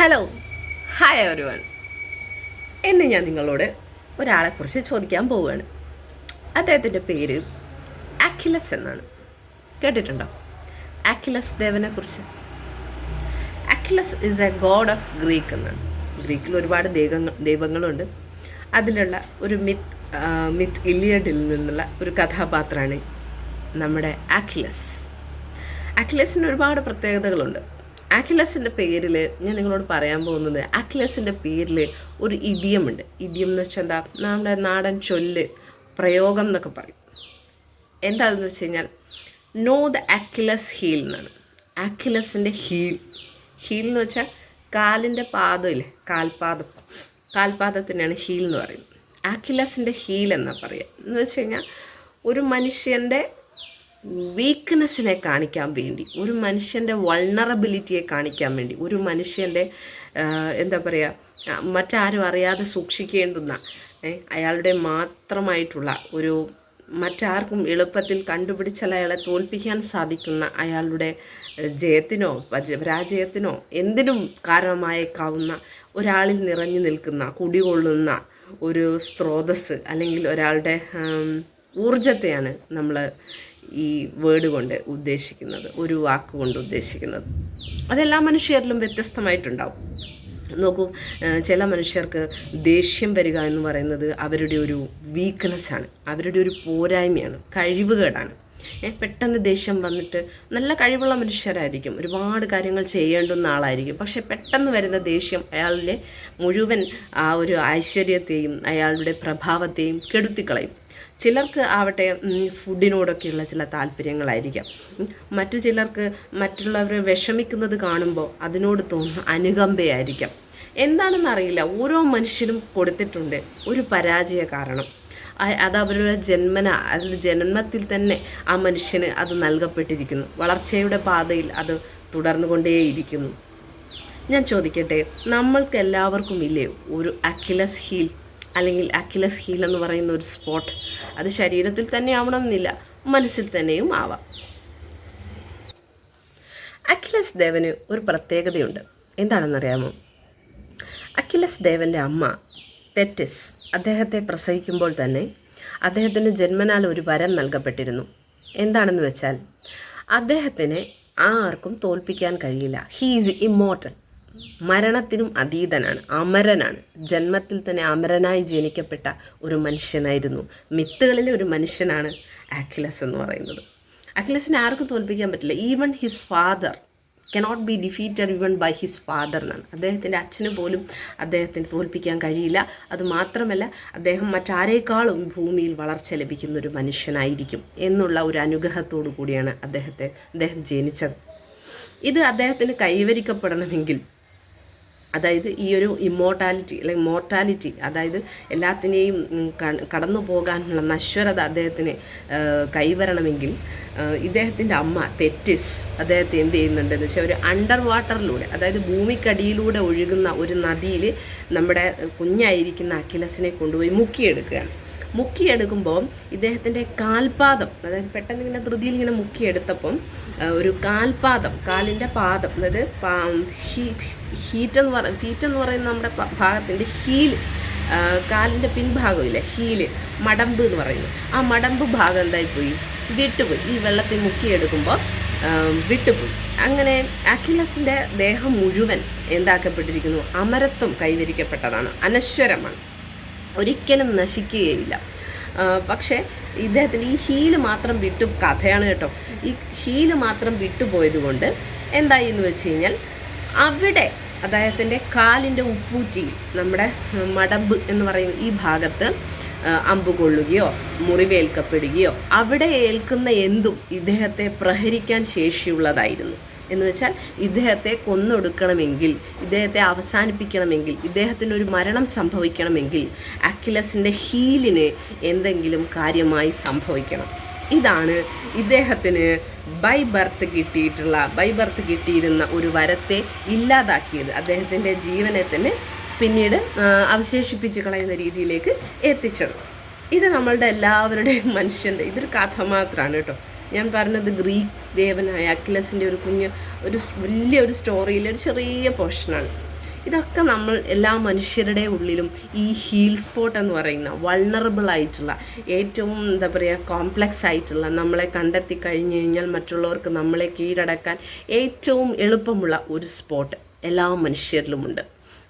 Hello, hi everyone. ഇന്ന് ഞാൻ നിങ്ങളോട് ഒരാളെക്കുറിച്ച് ചോദിക്കാൻ പോവുകയാണ്. അദ്ദേഹത്തിൻ്റെ പേര് അഖിലസ് എന്നാണ്. കേട്ടിട്ടുണ്ടോ അഖിലസ് ദേവനെക്കുറിച്ച്? Achilles is a god of Greek എന്നാണ്. ഗ്രീക്കിൽ ഒരുപാട് ദൈവങ്ങളുണ്ട്. അതിലുള്ള ഒരു മിത്ത് ഇലിയഡിൽ നിന്നുള്ള ഒരു കഥാപാത്രമാണ് നമ്മുടെ അഖിലസ്. അഖിലസിന് ഒരുപാട് പ്രത്യേകതകളുണ്ട്. അഖിലസിൻ്റെ പേരിൽ ഞാൻ നിങ്ങളോട് പറയാൻ പോകുന്നത്, അഖിലസിൻ്റെ പേരിൽ ഒരു ഇഡിയമുണ്ട്. ഇഡിയം എന്ന് വെച്ചാൽ എന്താ? നമ്മുടെ നാടൻ ചൊല്ല്, പ്രയോഗം എന്നൊക്കെ പറയും. എന്താണെന്ന് വെച്ച് കഴിഞ്ഞാൽ നോ ദ അഖിലസ് ഹീൽ എന്നാണ്. അഖിലസിൻ്റെ ഹീൽ എന്ന് വെച്ചാൽ കാലിൻ്റെ പാദമില്ലേ, കാൽപാദത്തിനാണ് ഹീൽ എന്ന് പറയുന്നത്. അഖിലസിൻ്റെ ഹീൽ എന്നാണ് പറയുക. എന്ന് വെച്ച് കഴിഞ്ഞാൽ ഒരു മനുഷ്യൻ്റെ വീക്ക്നെസ്സിനെ കാണിക്കാൻ വേണ്ടി, ഒരു മനുഷ്യൻ്റെ വൾണറബിലിറ്റിയെ കാണിക്കാൻ വേണ്ടി, ഒരു മനുഷ്യൻ്റെ എന്താ പറയുക, മറ്റാരും അറിയാതെ സൂക്ഷിക്കേണ്ടുന്ന, അയാളുടെ മാത്രമായിട്ടുള്ള ഒരു, മറ്റാർക്കും എളുപ്പത്തിൽ കണ്ടുപിടിച്ചാൽ അയാളെ തോൽപ്പിക്കാൻ സാധിക്കുന്ന, അയാളുടെ ജയത്തിനോ പരാജയത്തിനോ എന്തിനും കാരണമായേക്കാവുന്ന ഒരാളിൽ നിറഞ്ഞു നിൽക്കുന്ന, കുടികൊള്ളുന്ന ഒരു സ്രോതസ്സ് അല്ലെങ്കിൽ ഒരാളുടെ ഊർജത്തെയാണ് നമ്മൾ ഈ വേർഡ് കൊണ്ട് ഉദ്ദേശിക്കുന്നത്, ഒരു വാക്കുകൊണ്ട് ഉദ്ദേശിക്കുന്നത്. അതെല്ലാ മനുഷ്യരിലും വ്യത്യസ്തമായിട്ടുണ്ടാവും. നോക്കൂ, ചില മനുഷ്യർക്ക് ദേഷ്യം വരിക എന്ന് പറയുന്നത് അവരുടെ ഒരു വീക്ക്നെസ്സാണ്, അവരുടെ ഒരു പോരായ്മയാണ്, കഴിവുകേടാണ്. പെട്ടെന്ന് ദേഷ്യം വന്നിട്ട് നല്ല കഴിവുള്ള മനുഷ്യരായിരിക്കും, ഒരുപാട് കാര്യങ്ങൾ ചെയ്യേണ്ടുന്ന ആളായിരിക്കും. പക്ഷെ പെട്ടെന്ന് വരുന്ന ദേഷ്യം അയാളുടെ മുഴുവൻ ആ ഒരു ഐശ്വര്യത്തെയും അയാളുടെ പ്രഭാവത്തെയും കെടുത്തിക്കളയും. ചിലർക്ക് ആവട്ടെ ഫുഡിനോടൊക്കെയുള്ള ചില താല്പര്യങ്ങളായിരിക്കാം. മറ്റു ചിലർക്ക് മറ്റുള്ളവരെ വിഷമിക്കുന്നത് കാണുമ്പോൾ അതിനോട് തോന്നുന്ന അനുകമ്പയായിരിക്കാം. എന്താണെന്നറിയില്ല, ഓരോ മനുഷ്യരും കൊടുത്തിട്ടുണ്ട് ഒരു പരാജയ കാരണം. അത് അവരുടെ ജന്മത്തിൽ തന്നെ ആ മനുഷ്യന് അത് നൽകപ്പെട്ടിരിക്കുന്നു. വളർച്ചയുടെ പാതയിൽ അത് തുടർന്നുകൊണ്ടേയിരിക്കുന്നു. ഞാൻ ചോദിക്കട്ടെ, നമ്മൾക്ക് എല്ലാവർക്കും ഇല്ലേ ഒരു അഖിലസ് ഹീൽ, അല്ലെങ്കിൽ അഖിലസ് ഹീൽ എന്ന് പറയുന്ന ഒരു സ്പോട്ട്? അത് ശരീരത്തിൽ തന്നെ ആവണമെന്നില്ല, മനസ്സിൽ തന്നെയും ആവാം. അഖിലസ് ദേവന് ഒരു പ്രത്യേകതയുണ്ട്. എന്താണെന്നറിയാമോ? അഖിലസ് ദേവൻ്റെ അമ്മ തെറ്റിസ് അദ്ദേഹത്തെ പ്രസവിക്കുമ്പോൾ തന്നെ അദ്ദേഹത്തിന് ജന്മനാൽ ഒരു വരം നൽകപ്പെട്ടിരുന്നു. എന്താണെന്ന് വെച്ചാൽ, അദ്ദേഹത്തിന് ആർക്കും തോൽപ്പിക്കാൻ കഴിയില്ല. ഹീ ഈസ് ഇമ്മോർട്ടൽ, മരണത്തിനും അതീതനാണ്, അമരനാണ്. ജന്മത്തിൽ തന്നെ അമരനായി ജനിക്കപ്പെട്ട ഒരു മനുഷ്യനായിരുന്നു. മിത്തുകളിലെ ഒരു മനുഷ്യനാണ് അഖിലസ് എന്ന് പറയുന്നത്. അഖിലസിനെ ആർക്കും തോൽപ്പിക്കാൻ പറ്റില്ല. Even his father cannot be defeated even by his father എന്നാണ്. അദ്ദേഹത്തിൻ്റെ അച്ഛന് പോലും അദ്ദേഹത്തിന് തോൽപ്പിക്കാൻ കഴിയില്ല. അതുമാത്രമല്ല, അദ്ദേഹം മറ്റാരേക്കാളും ഭൂമിയിൽ വളർച്ച ലഭിക്കുന്ന ഒരു മനുഷ്യനായിരിക്കും എന്നുള്ള ഒരു അനുഗ്രഹത്തോടു കൂടിയാണ് അദ്ദേഹം ജനിച്ചത്. ഇത് അദ്ദേഹത്തിന് കൈവരിക്കപ്പെടണമെങ്കിൽ, അതായത് ഈ ഒരു ഇമ്മോർട്ടാലിറ്റി അല്ലെങ്കിൽ മോർട്ടാലിറ്റി, അതായത് എല്ലാത്തിനെയും കടന്നു പോകാനുള്ള നശ്വരത അദ്ദേഹത്തിന് കൈവരണമെങ്കിൽ, ഇദ്ദേഹത്തിൻ്റെ അമ്മ തെറ്റിസ് അദ്ദേഹത്തെ എന്ത് ചെയ്യുന്നുണ്ടെന്ന് വെച്ചാൽ, ഒരു അണ്ടർ വാട്ടറിലൂടെ, അതായത് ഭൂമിക്കടിയിലൂടെ ഒഴുകുന്ന ഒരു നദിയിൽ നമ്മുടെ കുഞ്ഞായിരിക്കുന്ന അഖിലസിനെ കൊണ്ടുപോയി മുക്കിയെടുക്കുമ്പോൾ ഇദ്ദേഹത്തിൻ്റെ കാൽപാദം, അതായത് പെട്ടെന്ന് ഇങ്ങനെ ധൃതിയിൽ ഇങ്ങനെ മുക്കിയെടുത്തപ്പം ഒരു കാലിൻ്റെ പാദം, അതായത് ഫീറ്റ് എന്ന് പറയുന്ന നമ്മുടെ ഭാഗത്തിൻ്റെ ഹീല്, കാലിൻ്റെ പിൻഭാഗമില്ല, ഹീല്, മടമ്പ് എന്ന് പറയുന്നത്, ആ മടമ്പ് ഭാഗം എന്തായിപ്പോയി? വിട്ടുപോയി. ഈ വെള്ളത്തിൽ മുക്കിയെടുക്കുമ്പോൾ വിട്ടുപോയി. അങ്ങനെ അഖിലസിൻ്റെ ദേഹം മുഴുവൻ എന്താക്കപ്പെട്ടിരിക്കുന്നു? അമരത്വം കൈവരിക്കപ്പെട്ടതാണ്, അനശ്വരമാണ്, ഒരിക്കലും നശിക്കുകയില്ല. പക്ഷേ ഇദ്ദേഹത്തിന് ഈ ഹീല് മാത്രം കഥയാണ് കേട്ടോ. ഈ ഹീല് മാത്രം വിട്ടുപോയത് കൊണ്ട് എന്തായി എന്ന് വെച്ച് കഴിഞ്ഞാൽ, അവിടെ അദ്ദേഹത്തിൻ്റെ കാലിൻ്റെ ഉപ്പൂറ്റിയിൽ, നമ്മുടെ മടമ്പ് എന്ന് പറയുന്ന ഈ ഭാഗത്ത് അമ്പ് കൊള്ളുകയോ മുറിവേൽക്കപ്പെടുകയോ അവിടെ ഏൽക്കുന്ന എന്തും ഇദ്ദേഹത്തെ പ്രഹരിക്കാൻ ശേഷിയുള്ളതായിരുന്നു. എന്ന് വെച്ചാൽ, ഇദ്ദേഹത്തെ കൊന്നൊടുക്കണമെങ്കിൽ, ഇദ്ദേഹത്തെ അവസാനിപ്പിക്കണമെങ്കിൽ, ഇദ്ദേഹത്തിനൊരു മരണം സംഭവിക്കണമെങ്കിൽ അഖിലസിൻ്റെ ഹീലിന് എന്തെങ്കിലും കാര്യമായി സംഭവിക്കണം. ഇതാണ് ഇദ്ദേഹത്തിന് ബൈ ബർത്ത് കിട്ടിയിരുന്ന ഒരു വരത്തെ ഇല്ലാതാക്കിയത്, അദ്ദേഹത്തിൻ്റെ ജീവനെ തന്നെ പിന്നീട് അവശേഷിപ്പിച്ച് കളയുന്ന രീതിയിലേക്ക് എത്തിച്ചത്. ഇത് നമ്മളുടെ എല്ലാവരുടെയും മനുഷ്യൻ്റെ ഇതൊരു കഥ മാത്രമാണ് കേട്ടോ. ഞാൻ പറഞ്ഞത് ഗ്രീക്ക് ദേവനായ അഖിലസിൻ്റെ ഒരു വലിയൊരു സ്റ്റോറിയിലെ ഒരു ചെറിയ പോർഷനാണ്. ഇതൊക്കെ നമ്മൾ എല്ലാ മനുഷ്യരുടെ ഉള്ളിലും ഈ ഹീൽ സ്പോട്ട് എന്ന് പറയുന്ന വൾണറബിൾ ആയിട്ടുള്ള ഏറ്റവും എന്താ പറയുക കോംപ്ലക്സ് ആയിട്ടുള്ള നമ്മളെ കണ്ടെത്തി കഴിഞ്ഞ് കഴിഞ്ഞാൽ മറ്റുള്ളവർക്ക് നമ്മളെ കീഴടക്കാൻ ഏറ്റവും എളുപ്പമുള്ള ഒരു സ്പോട്ട് എല്ലാ മനുഷ്യരിലുമുണ്ട്.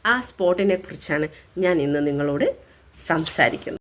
ആ സ്പോട്ടിനെ കുറിച്ചാണ് ഞാൻ ഇന്ന് നിങ്ങളോട് സംസാരിക്കുന്നത്.